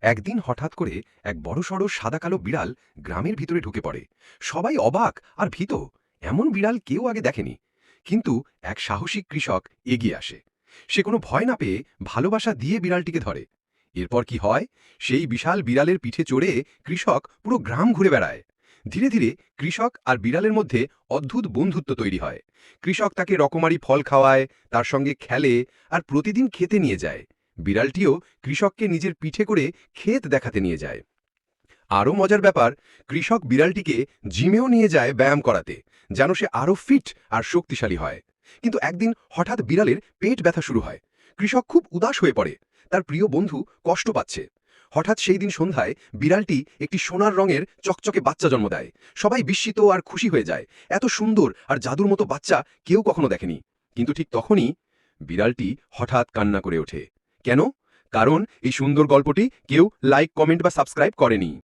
একদিন হঠাৎ করে এক বড়সড় সাদা-কালো বিড়াল গ্রামের ভিতরে ঢুকে পড়ে। সবাই অবাক আর ভীত। এমন বিড়াল কেউ আগে দেখেনি। কিন্তু এক সাহসী কৃষক এগিয়ে আসে। সে কোনো ভয় না পেয়ে ভালোবাসা দিয়ে বিড়ালটিকে ধরে। এরপর কি হয়? সেই বিশাল বিড়ালের পিঠে চড়ে কৃষক পুরো গ্রাম ঘুরে বেড়ায়। ধীরে ধীরে কৃষক আর বিড়ালের মধ্যে অদ্ভুত বন্ধুত্ব তৈরি হয়। কৃষক তাকে রকমারি ফল খাওয়ায়, তার সঙ্গে খেলে আর প্রতিদিন খেতে নিয়ে যায়। বিড়ালটিও কৃষককে নিজের পিঠে করে ক্ষেত দেখাতে নিয়ে যায়। আরও মজার ব্যাপার, কৃষক বিড়ালটিকে জিমেও নিয়ে যায় ব্যায়াম করাতে, যেন সে আরও ফিট আর শক্তিশালী হয়। কিন্তু একদিন হঠাৎ বিড়ালের পেট ব্যথা শুরু হয়। কৃষক খুব উদাস হয়ে পড়ে। তার প্রিয় বন্ধু কষ্ট পাচ্ছে। হঠাৎ সেই দিন সন্ধ্যায় বিড়ালটি একটি সোনার রঙের চকচকে বাচ্চা জন্ম দেয়। সবাই বিস্মিত আর খুশি হয়ে যায়। এত সুন্দর আর জাদুর মতো বাচ্চা কেউ কখনো দেখেনি। কিন্তু ঠিক তখনই বিড়ালটি হঠাৎ কান্না করে ওঠে। কেন? কারণ এই সুন্দর গল্পটি কেউ লাইক, কমেন্ট বা সাবস্ক্রাইব করেনি।